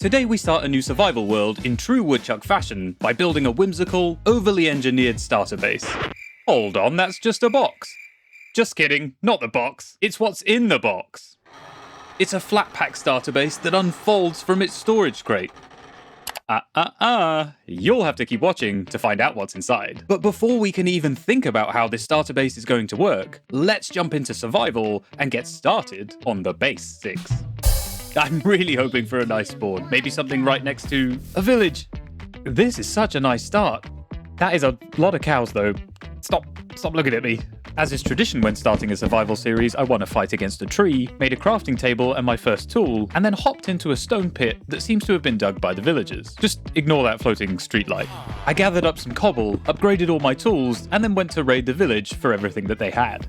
Today we start a new survival world in true Woodchuck fashion by building a whimsical, overly engineered starter base. Hold on, that's just a box. Just kidding, not the box. It's what's in the box. It's a flat pack starter base that unfolds from its storage crate. You'll have to keep watching to find out what's inside. But before we can even think about how this starter base is going to work, let's jump into survival and get started on the basics. I'm really hoping for a nice spawn, maybe something right next to a village. This is such a nice start. That is a lot of cows though. Stop looking at me. As is tradition when starting a survival series, I won a fight against a tree, made a crafting table and my first tool, and then hopped into a stone pit that seems to have been dug by the villagers. Just ignore that floating streetlight. I gathered up some cobble, upgraded all my tools, and then went to raid the village for everything that they had.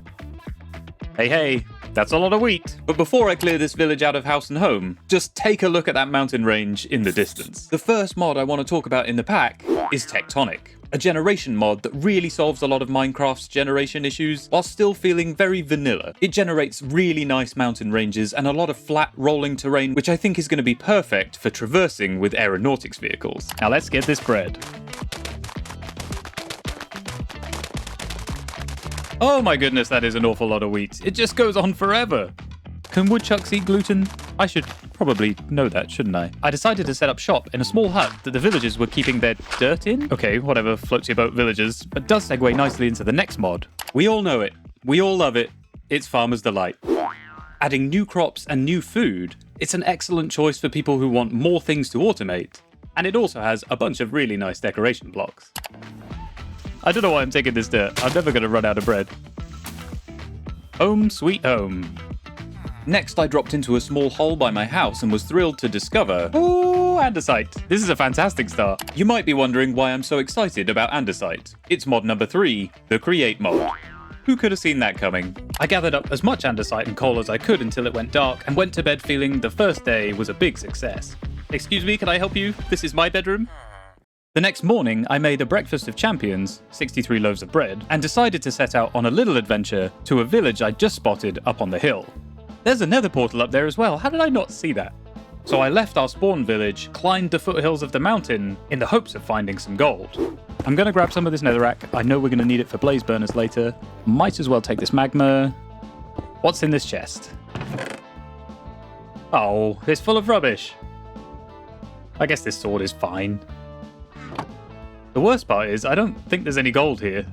Hey, that's a lot of wheat. But before I clear this village out of house and home, just take a look at that mountain range in the distance. The first mod I want to talk about in the pack is Tectonic, a generation mod that really solves a lot of Minecraft's generation issues while still feeling very vanilla. It generates really nice mountain ranges and a lot of flat rolling terrain, which I think is going to be perfect for traversing with aeronautics vehicles. Now let's get this bread. Oh my goodness, that is an awful lot of wheat. It just goes on forever. Can woodchucks eat gluten? I should probably know that, shouldn't I? I decided to set up shop in a small hut that the villagers were keeping their dirt in. Okay, whatever, floats your boat villagers. But does segue nicely into the next mod. We all know it. We all love it. It's Farmer's Delight. Adding new crops and new food, it's an excellent choice for people who want more things to automate. And it also has a bunch of really nice decoration blocks. I don't know why I'm taking this dirt. I'm never going to run out of bread. Home sweet home. Next, I dropped into a small hole by my house and was thrilled to discover... Ooh, andesite. This is a fantastic start. You might be wondering why I'm so excited about andesite. It's mod number 3, the Create mod. Who could have seen that coming? I gathered up as much andesite and coal as I could until it went dark and went to bed feeling the first day was a big success. Excuse me, can I help you? This is my bedroom. The next morning, I made a breakfast of champions, 63 loaves of bread, and decided to set out on a little adventure to a village I'd just spotted up on the hill. There's a nether portal up there as well, how did I not see that? So I left our spawn village, climbed the foothills of the mountain, in the hopes of finding some gold. I'm gonna grab some of this netherrack, I know we're gonna need it for blaze burners later. Might as well take this magma. What's in this chest? Oh, it's full of rubbish. I guess this sword is fine. The worst part is, I don't think there's any gold here.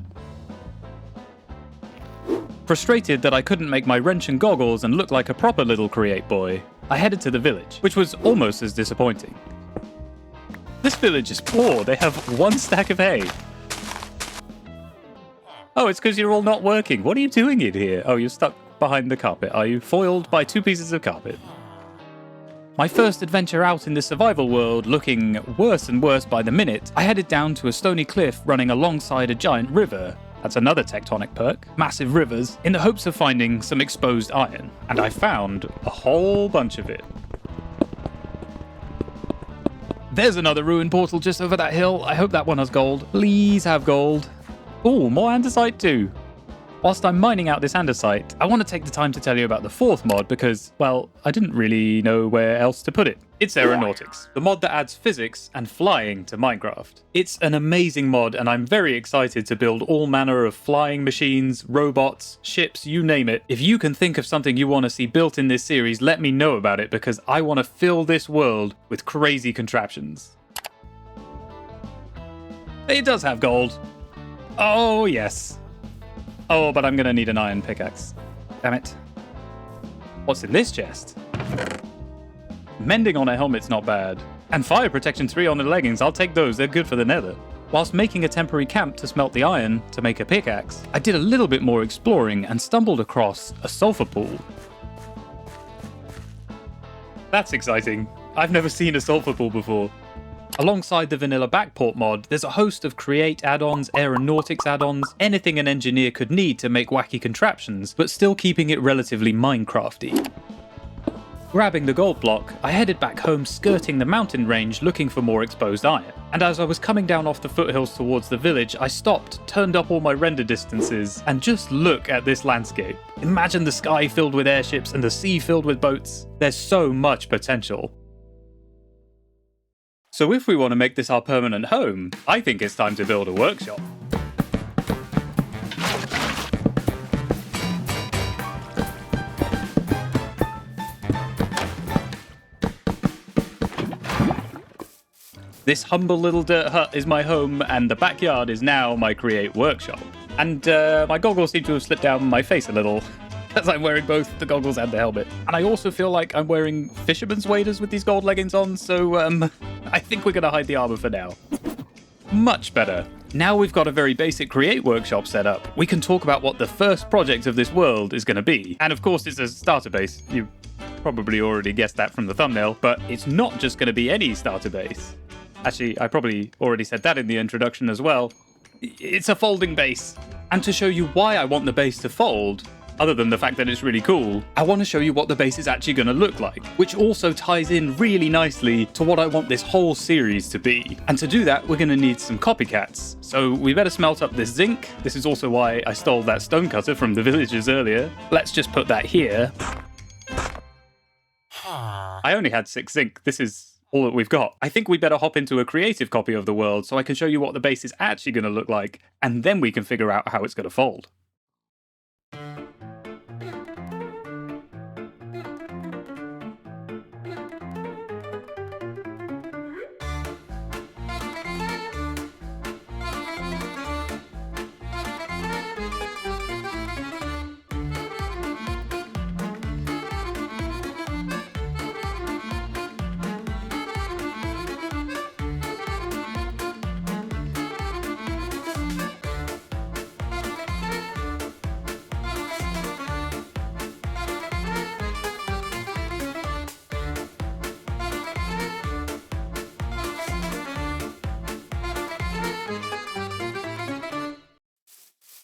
Frustrated that I couldn't make my wrench and goggles and look like a proper little create boy, I headed to the village, which was almost as disappointing. This village is poor, they have one stack of hay. Oh, it's because you're all not working. What are you doing in here? Oh, you're stuck behind the carpet, are you? Foiled by 2 pieces of carpet. My first adventure out in the survival world looking worse and worse by the minute, I headed down to a stony cliff running alongside a giant river. That's another Tectonic perk, massive rivers, in the hopes of finding some exposed iron. And I found a whole bunch of it. There's another ruin portal just over that hill. I hope that one has gold. Please have gold. Ooh, more andesite too. Whilst I'm mining out this andesite, I want to take the time to tell you about the 4th mod because, well, I didn't really know where else to put it. It's Aeronautics, the mod that adds physics and flying to Minecraft. It's an amazing mod and I'm very excited to build all manner of flying machines, robots, ships, you name it. If you can think of something you want to see built in this series, let me know about it because I want to fill this world with crazy contraptions. It does have gold. Oh, yes. Oh, but I'm gonna need an iron pickaxe. Damn it. What's in this chest? Mending on a helmet's not bad. And fire protection 3 on the leggings, I'll take those, they're good for the nether. Whilst making a temporary camp to smelt the iron to make a pickaxe, I did a little bit more exploring and stumbled across a sulfur pool. That's exciting. I've never seen a sulfur pool before. Alongside the vanilla backport mod, there's a host of create add-ons, aeronautics add-ons, anything an engineer could need to make wacky contraptions, but still keeping it relatively Minecrafty. Grabbing the gold block, I headed back home skirting the mountain range looking for more exposed iron. And as I was coming down off the foothills towards the village, I stopped, turned up all my render distances, and just look at this landscape. Imagine the sky filled with airships and the sea filled with boats. There's so much potential. So if we want to make this our permanent home, I think it's time to build a workshop. This humble little dirt hut is my home, and the backyard is now my Create workshop. And my goggles seem to have slipped down my face a little, as I'm wearing both the goggles and the helmet. And I also feel like I'm wearing fisherman's waders with these gold leggings on, so I think we're going to hide the armor for now. Much better. Now we've got a very basic Create workshop set up, we can talk about what the first project of this world is going to be. And of course, it's a starter base. You probably already guessed that from the thumbnail, but it's not just going to be any starter base. Actually, I probably already said that in the introduction as well. It's a folding base. And to show you why I want the base to fold, other than the fact that it's really cool, I want to show you what the base is actually going to look like, which also ties in really nicely to what I want this whole series to be. And to do that, we're going to need some copycats. So we better smelt up this zinc. This is also why I stole that stonecutter from the villagers earlier. Let's just put that here. I only had 6 zinc. This is all that we've got. I think we better hop into a creative copy of the world so I can show you what the base is actually going to look like, and then we can figure out how it's going to fold.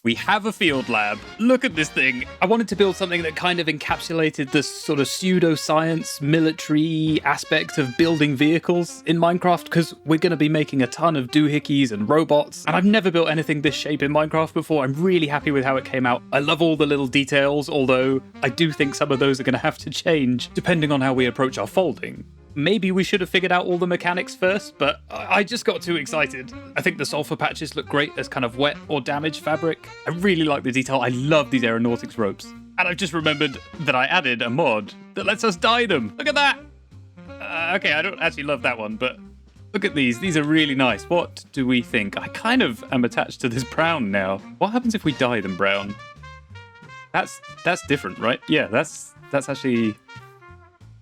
We have a field lab. Look at this thing. I wanted to build something that kind of encapsulated this sort of pseudoscience, military aspect of building vehicles in Minecraft, because we're going to be making a ton of doohickeys and robots. And I've never built anything this shape in Minecraft before. I'm really happy with how it came out. I love all the little details, although I do think some of those are going to have to change depending on how we approach our folding. Maybe we should have figured out all the mechanics first, but I just got too excited. I think the sulfur patches look great as kind of wet or damaged fabric. I really like the detail. I love these aeronautics ropes. And I've just remembered that I added a mod that lets us dye them. Look at that! Okay, I don't actually love that one, but look at these. These are really nice. What do we think? I kind of am attached to this brown now. What happens if we dye them brown? That's different, right? Yeah, that's actually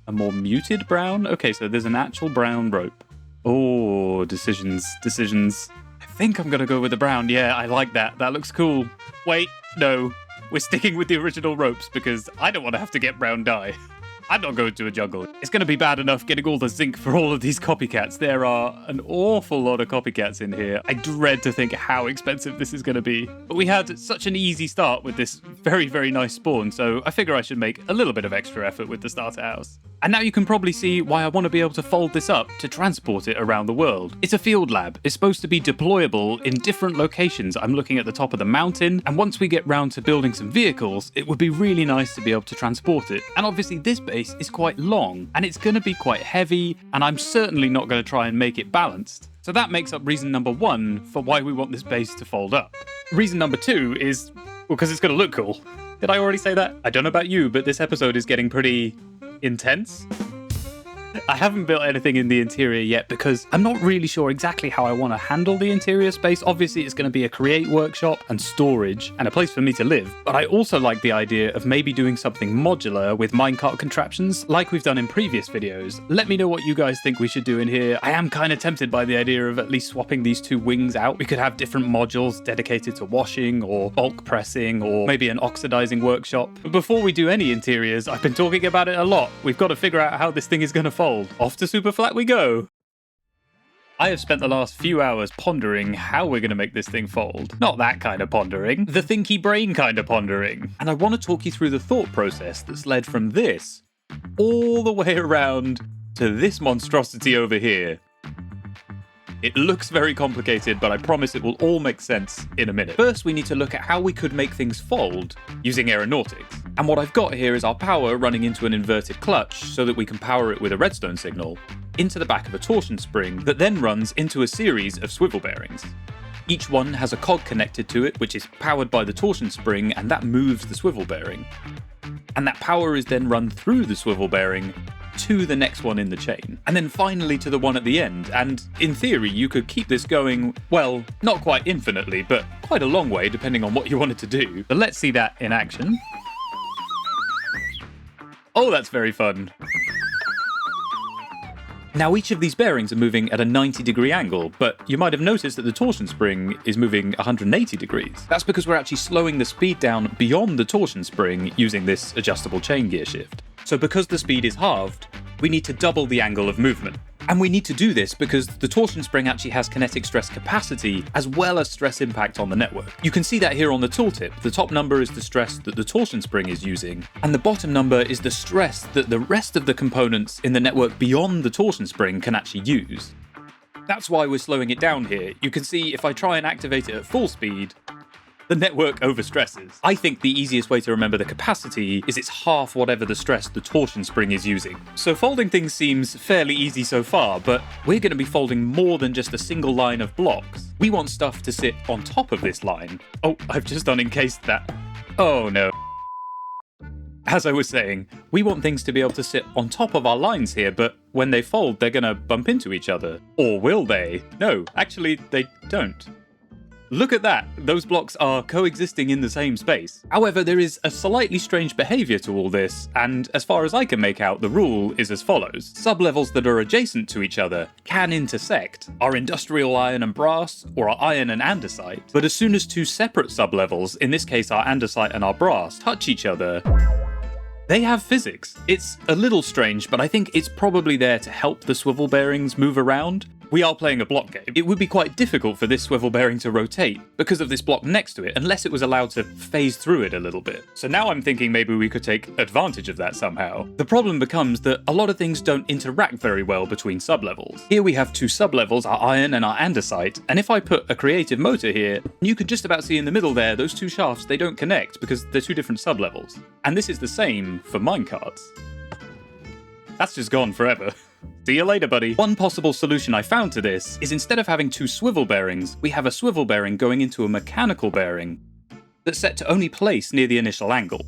a more muted brown? Okay, so there's an actual brown rope. Oh, decisions. I think I'm gonna go with the brown. Yeah, I like that. That looks cool. Wait, no. We're sticking with the original ropes because I don't want to have to get brown dye. I'm not going to a jungle. It's going to be bad enough getting all the zinc for all of these copycats. There are an awful lot of copycats in here. I dread to think how expensive this is going to be. But we had such an easy start with this very, very nice spawn, so I figure I should make a little bit of extra effort with the starter house. And now you can probably see why I want to be able to fold this up to transport it around the world. It's a field lab. It's supposed to be deployable in different locations. I'm looking at the top of the mountain, and once we get round to building some vehicles, it would be really nice to be able to transport it. And obviously this base is quite long, and it's going to be quite heavy, and I'm certainly not going to try and make it balanced. So that makes up reason number 1 for why we want this base to fold up. Reason number 2 is, well, because it's going to look cool. Did I already say that? I don't know about you, but this episode is getting pretty intense. I haven't built anything in the interior yet because I'm not really sure exactly how I want to handle the interior space. Obviously, it's going to be a create workshop and storage and a place for me to live. But I also like the idea of maybe doing something modular with minecart contraptions like we've done in previous videos. Let me know what you guys think we should do in here. I am kind of tempted by the idea of at least swapping these 2 wings out. We could have different modules dedicated to washing or bulk pressing or maybe an oxidizing workshop. But before we do any interiors, I've been talking about it a lot. We've got to figure out how this thing is going to fold. Off to super flat we go. I have spent the last few hours pondering how we're going to make this thing fold. Not that kind of pondering, the thinky brain kind of pondering. And I want to talk you through the thought process that's led from this all the way around to this monstrosity over here. It looks very complicated, but I promise it will all make sense in a minute. First, we need to look at how we could make things fold using aeronautics. And what I've got here is our power running into an inverted clutch so that we can power it with a redstone signal. into the back of a torsion spring that then runs into a series of swivel bearings. Each one has a cog connected to it, which is powered by the torsion spring, and that moves the swivel bearing. And that power is then run through the swivel bearing to the next one in the chain, and then finally to the one at the end. And in theory, you could keep this going, well, not quite infinitely, but quite a long way depending on what you wanted to do. But let's see that in action. Oh, that's very fun. Now each of these bearings are moving at a 90-degree angle, but you might have noticed that the torsion spring is moving 180 degrees. That's because we're actually slowing the speed down beyond the torsion spring using this adjustable chain gear shift. So because the speed is halved, we need to double the angle of movement. And we need to do this because the torsion spring actually has kinetic stress capacity as well as stress impact on the network. You can see that here on the tooltip. The top number is the stress that the torsion spring is using, and the bottom number is the stress that the rest of the components in the network beyond the torsion spring can actually use. That's why we're slowing it down here. You can see if I try and activate it at full speed, the network overstresses. I think the easiest way to remember the capacity is it's half whatever the stress the torsion spring is using. So folding things seems fairly easy so far, but we're going to be folding more than just a single line of blocks. We want stuff to sit on top of this line. Oh, I've just unencased that. Oh no. As I was saying, we want things to be able to sit on top of our lines here, but when they fold, they're going to bump into each other. Or will they? No, actually, they don't. Look at that, those blocks are coexisting in the same space. However, there is a slightly strange behavior to all this, and as far as I can make out, the rule is as follows. Sublevels that are adjacent to each other can intersect, our industrial iron and brass, or our iron and andesite, but as soon as two separate sublevels, in this case our andesite and our brass, touch each other, they have physics. It's a little strange, but I think it's probably there to help the swivel bearings move around. We are playing a block game. It would be quite difficult for this swivel bearing to rotate because of this block next to it, unless it was allowed to phase through it a little bit. So now I'm thinking maybe we could take advantage of that somehow. The problem becomes that a lot of things don't interact very well between sublevels. Here we have two sublevels, our iron and our andesite, and if I put a creative motor here, you can just about see in the middle there, those two shafts, they don't connect because they're two different sublevels. And this is the same for minecarts. That's just gone forever. See you later, buddy. One possible solution I found to this is instead of having two swivel bearings, we have a swivel bearing going into a mechanical bearing that's set to only place near the initial angle.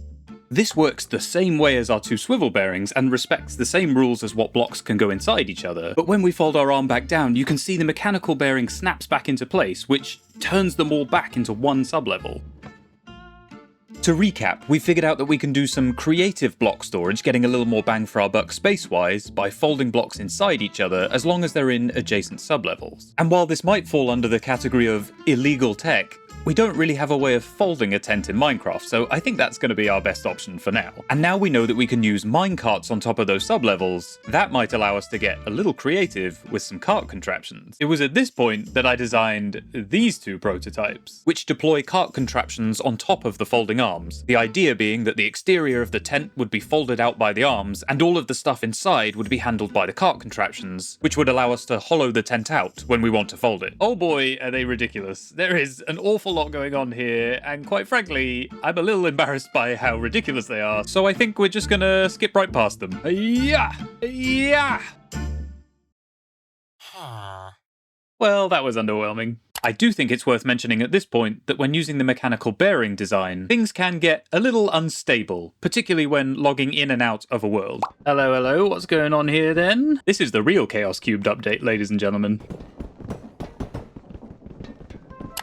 This works the same way as our two swivel bearings and respects the same rules as what blocks can go inside each other. But when we fold our arm back down, you can see the mechanical bearing snaps back into place, which turns them all back into one sublevel. To recap, we figured out that we can do some creative block storage, getting a little more bang for our buck space-wise, by folding blocks inside each other as long as they're in adjacent sublevels. And while this might fall under the category of illegal tech, we don't really have a way of folding a tent in Minecraft, so I think that's going to be our best option for now. And now we know that we can use minecarts on top of those sublevels, that might allow us to get a little creative with some cart contraptions. It was at this point that I designed these two prototypes, which deploy cart contraptions on top of the folding arms. The idea being that the exterior of the tent would be folded out by the arms, and all of the stuff inside would be handled by the cart contraptions, which would allow us to hollow the tent out when we want to fold it. Oh boy, are they ridiculous. There is an awful lot going on here, and quite frankly, I'm a little embarrassed by how ridiculous they are, so I think we're just gonna skip right past them. Yeah! Yeah! Well, that was underwhelming. I do think it's worth mentioning at this point that when using the mechanical bearing design, things can get a little unstable, particularly when logging in and out of a world. Hello, what's going on here then? This is the real Chaos Cubed update, ladies and gentlemen.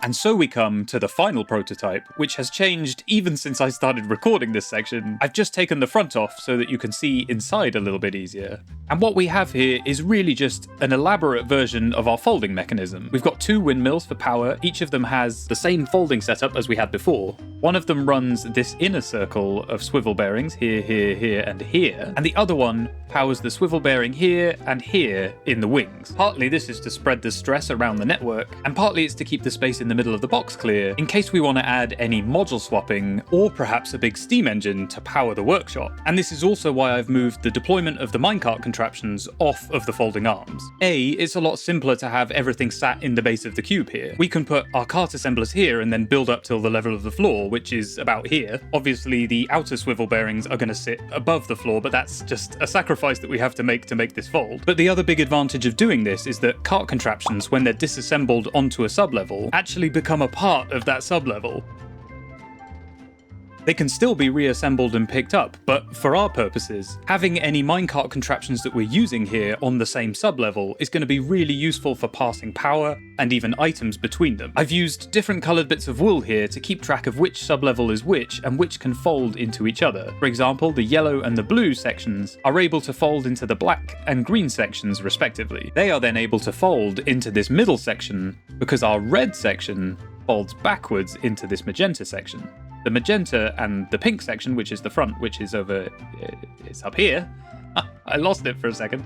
And so we come to the final prototype, which has changed even since I started recording this section. I've just taken the front off so that you can see inside a little bit easier. And what we have here is really just an elaborate version of our folding mechanism. We've got two windmills for power. Each of them has the same folding setup as we had before. One of them runs this inner circle of swivel bearings, here, here, here, and here. And the other one powers the swivel bearing here and here in the wings. Partly this is to spread the stress around the network, and partly it's to keep the space in the middle of the box clear, in case we want to add any module swapping, or perhaps a big steam engine to power the workshop. And this is also why I've moved the deployment of the minecart contraption contraptions off of the folding arms. It's a lot simpler to have everything sat in the base of the cube here. We can put our cart assemblers here and then build up till the level of the floor, which is about here. Obviously, the outer swivel bearings are going to sit above the floor, but that's just a sacrifice that we have to make this fold. But the other big advantage of doing this is that cart contraptions, when they're disassembled onto a sublevel, actually become a part of that sublevel. They can still be reassembled and picked up, but for our purposes, having any minecart contraptions that we're using here on the same sublevel is going to be really useful for passing power and even items between them. I've used different coloured bits of wool here to keep track of which sublevel is which and which can fold into each other. For example, the yellow and the blue sections are able to fold into the black and green sections respectively. They are then able to fold into this middle section because our red section folds backwards into this magenta section. The magenta and the pink section, which is the front, which is over, it's up here. I lost it for a second.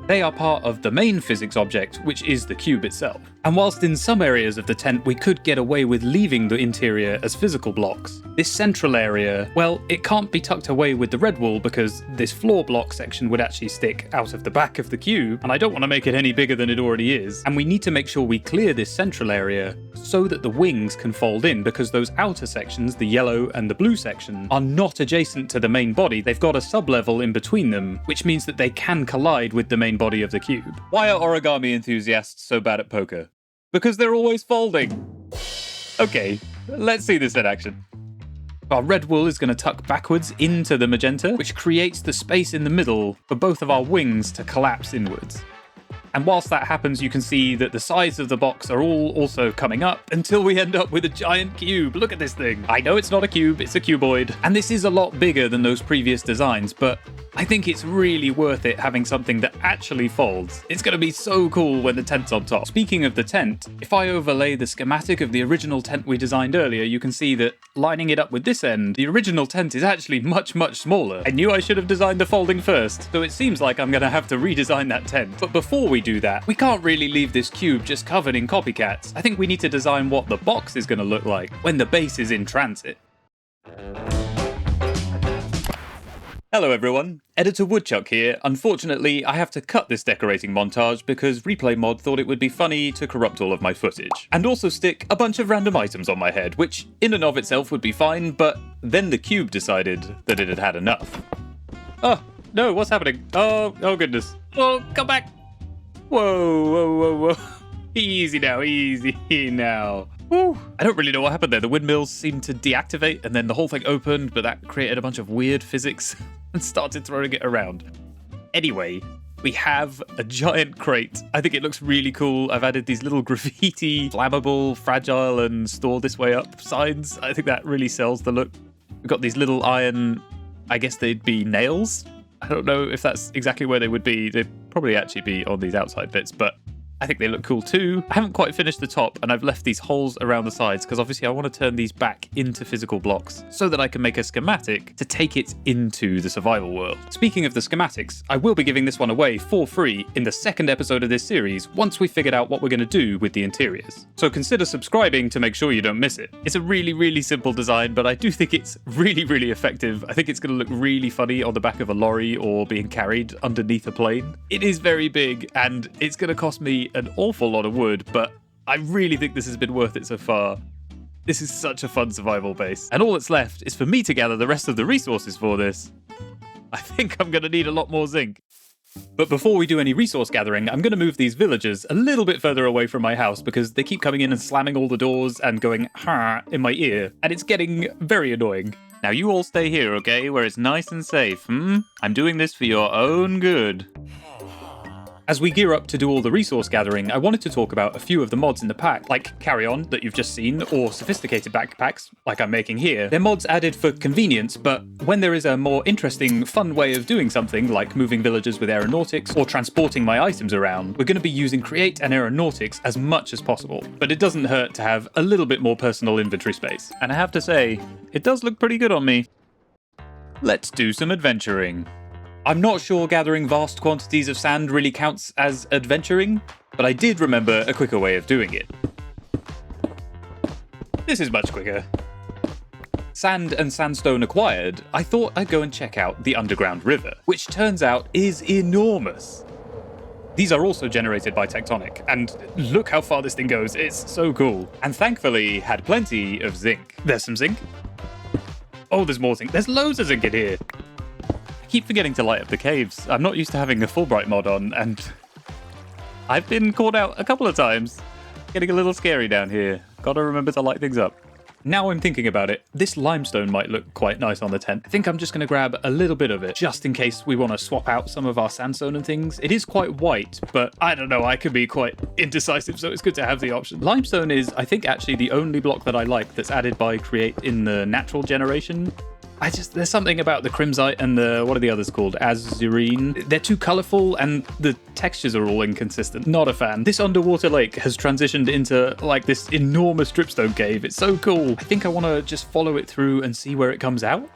They are part of the main physics object, which is the cube itself. And whilst in some areas of the tent we could get away with leaving the interior as physical blocks, this central area, well, it can't be tucked away with the red wool because this floor block section would actually stick out of the back of the cube, and I don't want to make it any bigger than it already is. And we need to make sure we clear this central area so that the wings can fold in, because those outer sections, the yellow and the blue section, are not adjacent to the main body. They've got a sublevel in between them, which means that they can collide with the main body of the cube. Why are origami enthusiasts so bad at poker? Because they're always folding. Okay, let's see this in action. Our red wool is going to tuck backwards into the magenta, which creates the space in the middle for both of our wings to collapse inwards. And whilst that happens, you can see that the sides of the box are all also coming up until we end up with a giant cube. Look at this thing. I know it's not a cube, it's a cuboid. And this is a lot bigger than those previous designs, but I think it's really worth it having something that actually folds. It's going to be so cool when the tent's on top. Speaking of the tent, if I overlay the schematic of the original tent we designed earlier, you can see that lining it up with this end, the original tent is actually much, much smaller. I knew I should have designed the folding first, so it seems like I'm going to have to redesign that tent. But before we do that, we can't really leave this cube just covered in copycats. I think we need to design what the box is going to look like when the base is in transit. Hello everyone, Editor Woodchuck here. Unfortunately, I have to cut this decorating montage because ReplayMod thought it would be funny to corrupt all of my footage. And also stick a bunch of random items on my head, which in and of itself would be fine, but then the cube decided that it had had enough. Oh, no, what's happening? Oh goodness. Oh, come back. Whoa. Easy now. Whew. I don't really know what happened there. The windmills seemed to deactivate and then the whole thing opened, but that created a bunch of weird physics and started throwing it around. Anyway, we have a giant crate. I think it looks really cool. I've added these little graffiti, flammable, fragile, and store this way up signs. I think that really sells the look. We've got these little iron, I guess they'd be nails. I don't know if that's exactly where they would be. They'd probably actually be on these outside bits, but I think they look cool too. I haven't quite finished the top and I've left these holes around the sides because obviously I want to turn these back into physical blocks so that I can make a schematic to take it into the survival world. Speaking of the schematics, I will be giving this one away for free in the second episode of this series once we've figured out what we're going to do with the interiors. So consider subscribing to make sure you don't miss it. It's a really simple design, but I do think it's really effective. I think it's going to look really funny on the back of a lorry or being carried underneath a plane. It is very big and it's going to cost me an awful lot of wood, but I really think this has been worth it so far. This is such a fun survival base. And all that's left is for me to gather the rest of the resources for this. I think I'm going to need a lot more zinc. But before we do any resource gathering, I'm going to move these villagers a little bit further away from my house because they keep coming in and slamming all the doors and going "ha" in my ear, and it's getting very annoying. Now you all stay here, okay, where it's nice and safe, I'm doing this for your own good. As we gear up to do all the resource gathering, I wanted to talk about a few of the mods in the pack, like Carry On that you've just seen, or Sophisticated Backpacks, like I'm making here. They're mods added for convenience, but when there is a more interesting, fun way of doing something, like moving villagers with aeronautics, or transporting my items around, we're going to be using Create and Aeronautics as much as possible. But it doesn't hurt to have a little bit more personal inventory space. And I have to say, it does look pretty good on me. Let's do some adventuring. I'm not sure gathering vast quantities of sand really counts as adventuring, but I did remember a quicker way of doing it. This is much quicker. sand and sandstone acquired, I thought I'd go and check out the underground river, which turns out is enormous. These are also generated by tectonic, and look how far this thing goes, it's so cool. And thankfully had plenty of zinc. There's some zinc. Oh, there's more zinc. There's loads of zinc in here. I keep forgetting to light up the caves. I'm not used to having a Fulbright mod on, and I've been caught out a couple of times. Getting a little scary down here. Gotta remember to light things up. Now I'm thinking about it, this limestone might look quite nice on the tent. I think I'm just going to grab a little bit of it, just in case we want to swap out some of our sandstone and things. It is quite white, but I don't know, I can be quite indecisive, so it's good to have the option. Limestone is, I think, actually the only block that I like that's added by Create in the natural generation. There's something about the crimsite and the, what are the others called? Azurine. They're too colourful and the textures are all inconsistent. Not a fan. This underwater lake has transitioned into like this enormous dripstone cave. It's so cool. I think I want to just follow it through and see where it comes out.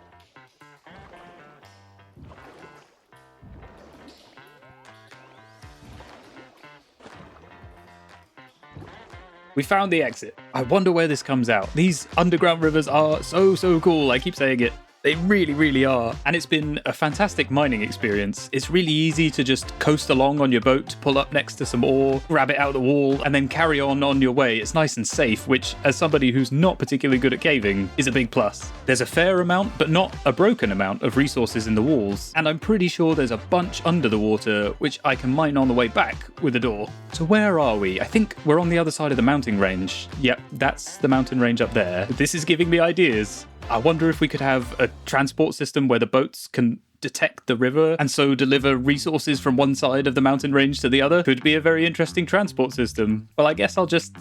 We found the exit. I wonder where this comes out. These underground rivers are so cool. I keep saying it. They really, really are. And it's been a fantastic mining experience. It's really easy to just coast along on your boat, pull up next to some ore, grab it out of the wall, and then carry on your way. It's nice and safe, which, as somebody who's not particularly good at caving, is a big plus. There's a fair amount, but not a broken amount, of resources in the walls. And I'm pretty sure there's a bunch under the water, which I can mine on the way back with a door. So where are we? I think we're on the other side of the mountain range. Yep, that's the mountain range up there. This is giving me ideas. I wonder if we could have a transport system where the boats can detect the river and so deliver resources from one side of the mountain range to the other. Could be a very interesting transport system. Well, I guess I'll just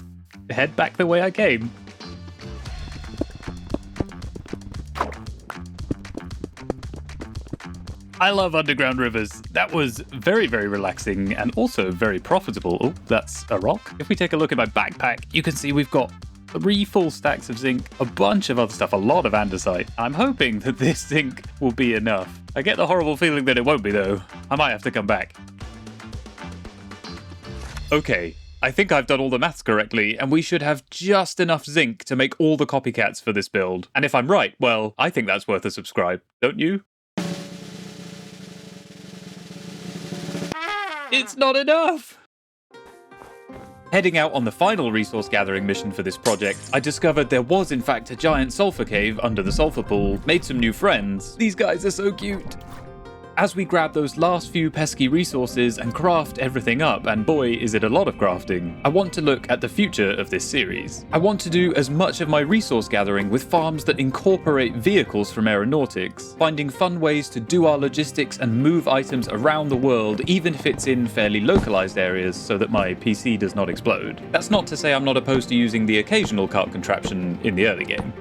head back the way I came. I love underground rivers. That was very, very relaxing and also very profitable. Oh, that's a rock. If we take a look at my backpack, you can see we've got 3 full stacks of zinc, a bunch of other stuff, a lot of andesite. I'm hoping that this zinc will be enough. I get the horrible feeling that it won't be though. I might have to come back. Okay, I think I've done all the maths correctly, and we should have just enough zinc to make all the copycats for this build. And if I'm right, well, I think that's worth a subscribe, don't you? It's not enough! Heading out on the final resource gathering mission for this project, I discovered there was in fact a giant sulfur cave under the sulfur pool, made some new friends. These guys are so cute. As we grab those last few pesky resources and craft everything up, and boy is it a lot of crafting, I want to look at the future of this series. I want to do as much of my resource gathering with farms that incorporate vehicles from aeronautics, finding fun ways to do our logistics and move items around the world, even if it's in fairly localized areas so that my PC does not explode. That's not to say I'm not opposed to using the occasional cart contraption in the early game.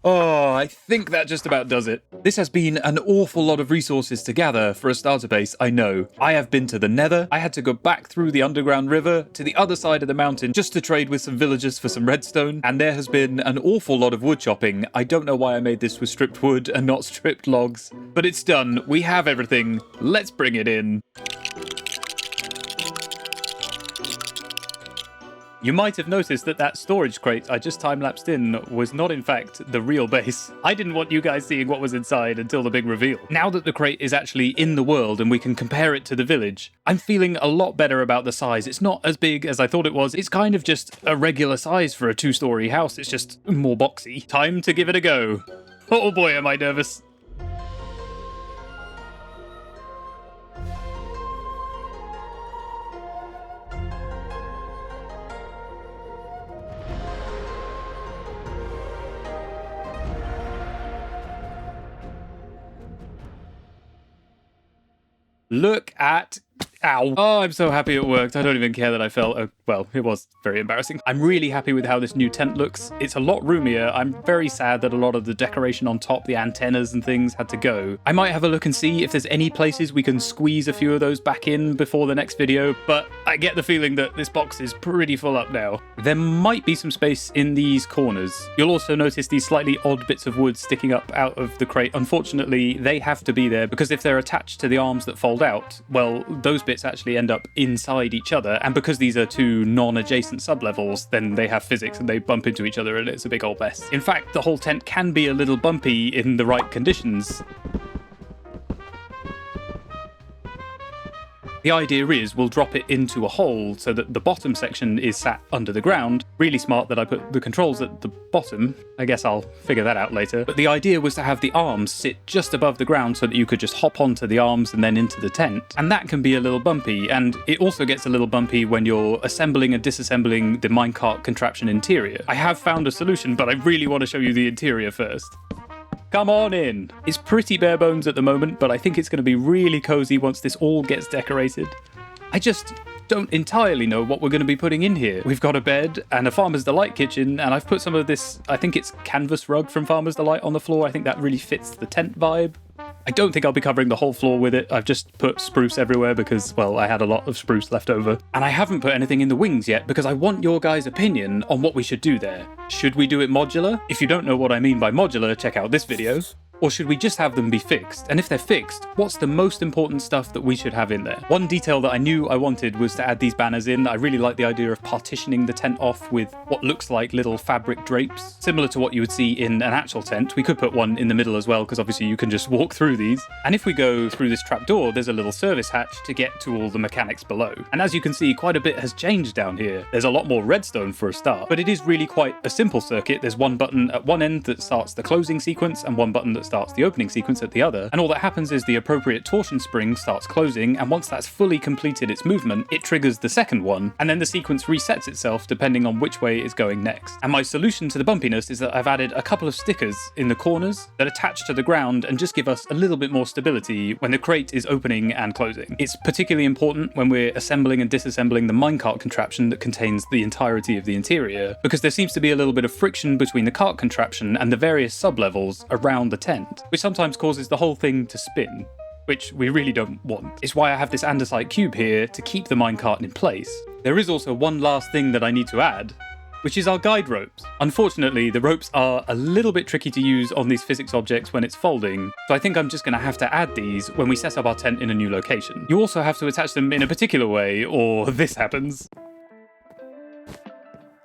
Oh, I think that just about does it. This has been an awful lot of resources to gather for a starter base, I know. I have been to the Nether, I had to go back through the underground river to the other side of the mountain just to trade with some villagers for some redstone, and there has been an awful lot of wood chopping. I don't know why I made this with stripped wood and not stripped logs, but it's done. We have everything. Let's bring it in. You might have noticed that that storage crate I just time-lapsed in was not in fact the real base. I didn't want you guys seeing what was inside until the big reveal. Now that the crate is actually in the world and we can compare it to the village, I'm feeling a lot better about the size. It's not as big as I thought it was. It's kind of just a regular size for a 2-story house. It's just more boxy. Time to give it a go. Oh boy, am I nervous. Look at... Ow. Oh, I'm so happy it worked. I don't even care that I fell. Oh, well, it was very embarrassing. I'm really happy with how this new tent looks. It's a lot roomier. I'm very sad that a lot of the decoration on top, the antennas and things, had to go. I might have a look and see if there's any places we can squeeze a few of those back in before the next video, but I get the feeling that this box is pretty full up now. There might be some space in these corners. You'll also notice these slightly odd bits of wood sticking up out of the crate. Unfortunately, they have to be there because if they're attached to the arms that fold out, well, those bits actually end up inside each other. And because these are two non-adjacent sublevels, then they have physics and they bump into each other and it's a big old mess. In fact, the whole tent can be a little bumpy in the right conditions. The idea is we'll drop it into a hole so that the bottom section is sat under the ground. Really smart that I put the controls at the bottom. I guess I'll figure that out later. But the idea was to have the arms sit just above the ground so that you could just hop onto the arms and then into the tent. And that can be a little bumpy. And it also gets a little bumpy when you're assembling and disassembling the minecart contraption interior. I have found a solution, but I really want to show you the interior first. Come on in. It's pretty bare bones at the moment, but I think it's going to be really cozy once this all gets decorated. I just don't entirely know what we're going to be putting in here. We've got a bed and a Farmer's Delight kitchen, and I've put some of this, I think it's canvas rug from Farmer's Delight on the floor. I think that really fits the tent vibe. I don't think I'll be covering the whole floor with it. I've just put spruce everywhere because, well, I had a lot of spruce left over. And I haven't put anything in the wings yet because I want your guys' opinion on what we should do there. Should we do it modular? If you don't know what I mean by modular, check out this video. Or should we just have them be fixed? And if they're fixed, what's the most important stuff that we should have in there? One detail that I knew I wanted was to add these banners in. I really like the idea of partitioning the tent off with what looks like little fabric drapes, similar to what you would see in an actual tent. We could put one in the middle as well, because obviously you can just walk through these. And if we go through this trapdoor, there's a little service hatch to get to all the mechanics below. And as you can see, quite a bit has changed down here. There's a lot more redstone for a start, but it is really quite a simple circuit. There's one button at one end that starts the closing sequence and one button that starts the opening sequence at the other, and all that happens is the appropriate torsion spring starts closing, and once that's fully completed its movement, it triggers the second one, and then the sequence resets itself depending on which way it's going next. And my solution to the bumpiness is that I've added a couple of stickers in the corners that attach to the ground and just give us a little bit more stability when the crate is opening and closing. It's particularly important when we're assembling and disassembling the minecart contraption that contains the entirety of the interior, because there seems to be a little bit of friction between the cart contraption and the various sublevels around the tent, which sometimes causes the whole thing to spin, which we really don't want. It's why I have this andesite cube here to keep the minecart in place. There is also one last thing that I need to add, which is our guide ropes. Unfortunately, the ropes are a little bit tricky to use on these physics objects when it's folding, so I think I'm just going to have to add these when we set up our tent in a new location. You also have to attach them in a particular way, or this happens.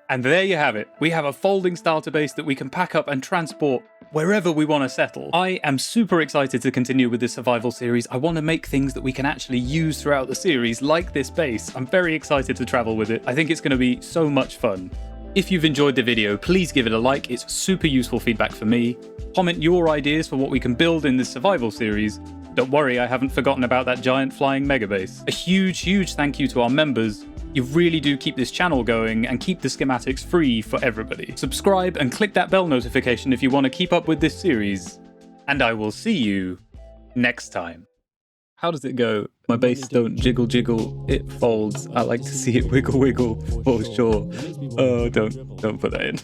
And there you have it. We have a folding starter base that we can pack up and transport wherever we want to settle. I am super excited to continue with this survival series. I want to make things that we can actually use throughout the series, like this base. I'm very excited to travel with it. I think it's going to be so much fun. If you've enjoyed the video, please give it a like. It's super useful feedback for me. Comment your ideas for what we can build in this survival series. Don't worry, I haven't forgotten about that giant flying mega base. A huge thank you to our members. You really do keep this channel going and keep the schematics free for everybody. Subscribe and click that bell notification if you want to keep up with this series. And I will see you next time. How does it go? My base don't jiggle jiggle, it folds. I like to see it wiggle wiggle for sure. Oh, don't put that in.